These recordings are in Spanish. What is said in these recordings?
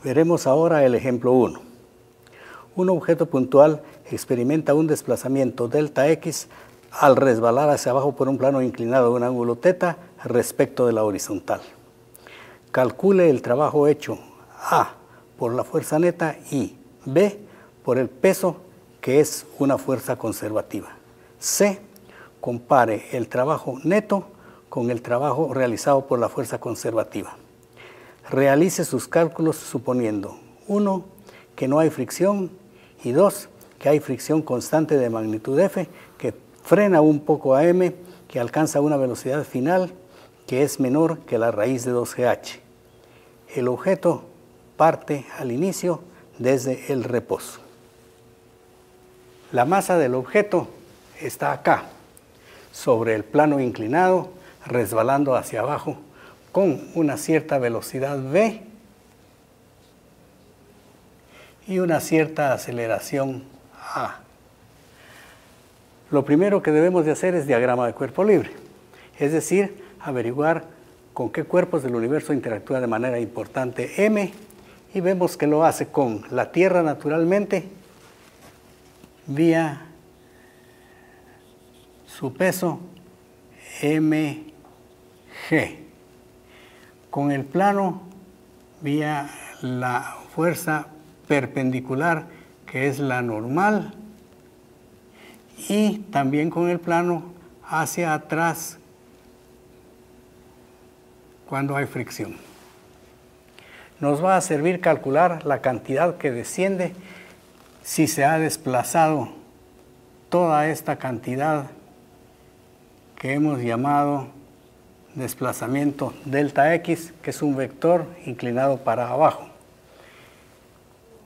Veremos ahora el ejemplo 1. Un objeto puntual experimenta un desplazamiento delta x al resbalar hacia abajo por un plano inclinado de un ángulo θ respecto de la horizontal. Calcule el trabajo hecho A por la fuerza neta y B por el peso, que es una fuerza conservativa. C. Compare el trabajo neto con el trabajo realizado por la fuerza conservativa. Realice sus cálculos suponiendo 1. Que no hay fricción y 2. Que hay fricción constante de magnitud F que frena un poco a M, que alcanza una velocidad final que es menor que la raíz de 2GH. El objeto parte al inicio desde el reposo. La masa del objeto está acá, sobre el plano inclinado, resbalando hacia abajo con una cierta velocidad v y una cierta aceleración a. Lo primero que debemos de hacer es diagrama de cuerpo libre, es decir, averiguar con qué cuerpos del universo interactúa de manera importante M, y vemos que lo hace con la Tierra naturalmente, vía su peso mg, con el plano vía la fuerza perpendicular, que es la normal, y también con el plano hacia atrás cuando hay fricción. Nos va a servir calcular la cantidad que desciende si se ha desplazado toda esta cantidad que hemos llamado desplazamiento delta x, que es un vector inclinado para abajo.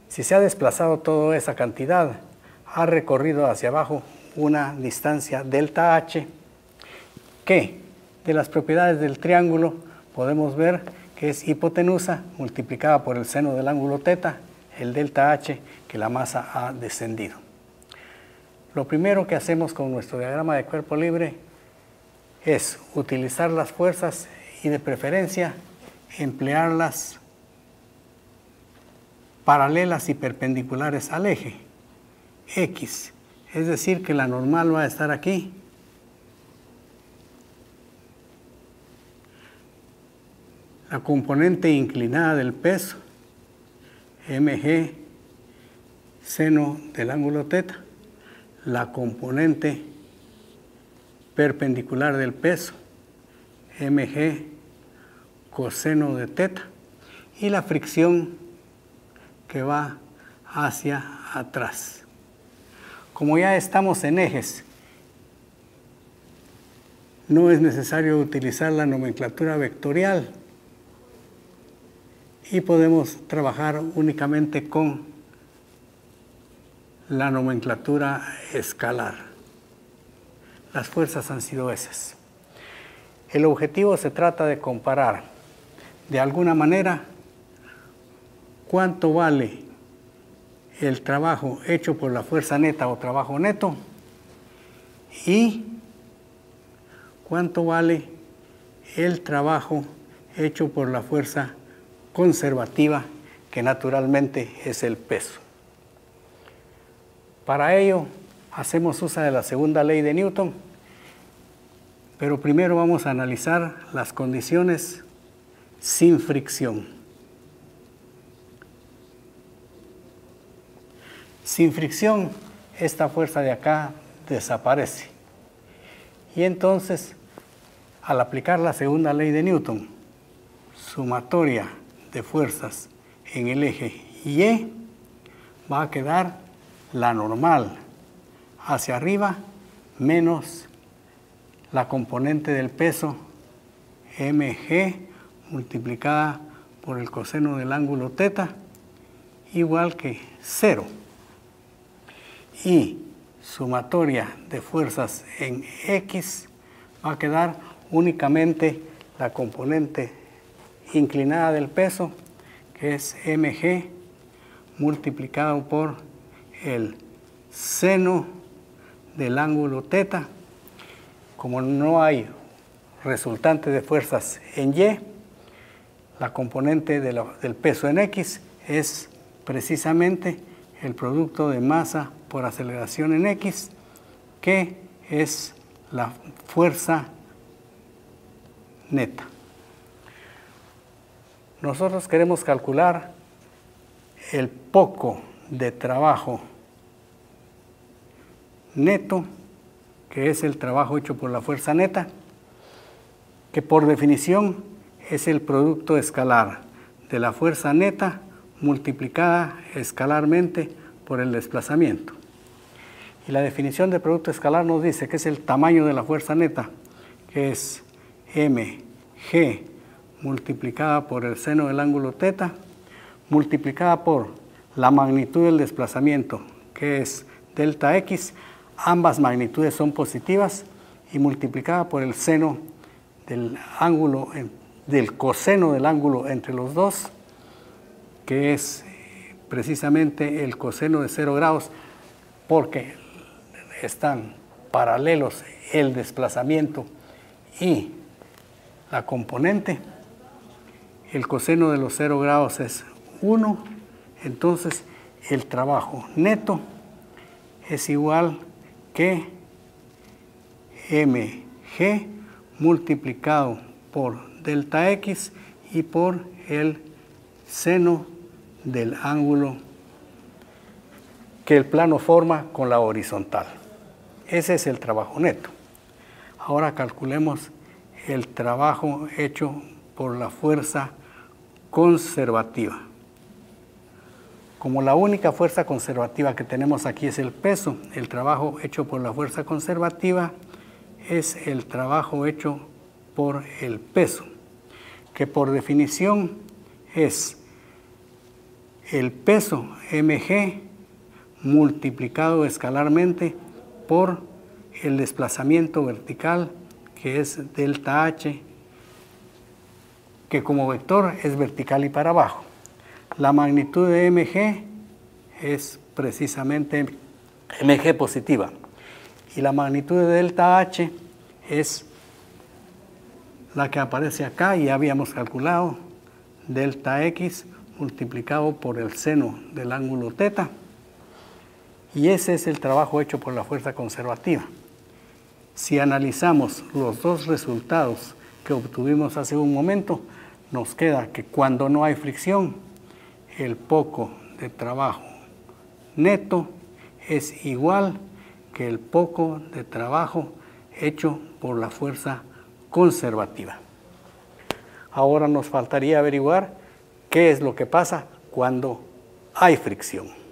Si se ha desplazado toda esa cantidad, ha recorrido hacia abajo una distancia delta h, que de las propiedades del triángulo podemos ver que es hipotenusa multiplicada por el seno del ángulo θ, el delta h, que la masa ha descendido. Lo primero que hacemos con nuestro diagrama de cuerpo libre es utilizar las fuerzas y de preferencia emplearlas paralelas y perpendiculares al eje X, es decir, que la normal va a estar aquí, la componente inclinada del peso, mg, seno del ángulo θ, la componente perpendicular del peso, mg, coseno de θ, y la fricción que va hacia atrás. Como ya estamos en ejes, no es necesario utilizar la nomenclatura vectorial y podemos trabajar únicamente con la nomenclatura escalar. Las fuerzas han sido esas. El objetivo se trata de comparar de alguna manera cuánto vale el trabajo hecho por la fuerza neta o trabajo neto y cuánto vale el trabajo hecho por la fuerza conservativa, que naturalmente es el peso. Para ello hacemos uso de la segunda ley de Newton, pero primero vamos a analizar las condiciones sin fricción. Sin fricción, esta fuerza de acá desaparece. Y entonces, al aplicar la segunda ley de Newton, sumatoria de fuerzas en el eje Y, va a quedar la normal hacia arriba menos la componente del peso mg multiplicada por el coseno del ángulo θ, igual que 0. Y sumatoria de fuerzas en X va a quedar únicamente la componente inclinada del peso, que es mg multiplicado por el seno del ángulo θ. Como no hay resultante de fuerzas en Y, la componente del peso en X es precisamente el producto de masa por aceleración en X, que es la fuerza neta. Nosotros queremos calcular el poco de trabajo neto, que es el trabajo hecho por la fuerza neta, que por definición es el producto escalar de la fuerza neta multiplicada escalarmente por el desplazamiento. Y la definición de producto escalar nos dice que es el tamaño de la fuerza neta, que es mg multiplicada por el seno del ángulo θ, multiplicada por la magnitud del desplazamiento, que es delta x, ambas magnitudes son positivas, y multiplicada por el seno del ángulo, del coseno del ángulo entre los dos, que es precisamente el coseno de 0 grados, porque están paralelos el desplazamiento y la componente. El coseno de los 0 grados es 1, entonces el trabajo neto es igual que mg multiplicado por delta x y por el seno del ángulo que el plano forma con la horizontal. Ese es el trabajo neto. Ahora calculemos el trabajo hecho por la fuerza conservativa. Como la única fuerza conservativa que tenemos aquí es el peso, el trabajo hecho por la fuerza conservativa es el trabajo hecho por el peso, que por definición es el peso mg multiplicado escalarmente por el desplazamiento vertical, que es delta h, que como vector es vertical y para abajo. La magnitud de mg es precisamente mg positiva, y la magnitud de delta h es la que aparece acá y habíamos calculado, delta x multiplicado por el seno del ángulo θ, y ese es el trabajo hecho por la fuerza conservativa. Si analizamos los dos resultados que obtuvimos hace un momento, nos queda que cuando no hay fricción, el poco de trabajo neto es igual que el poco de trabajo hecho por la fuerza conservativa. Ahora nos faltaría averiguar qué es lo que pasa cuando hay fricción.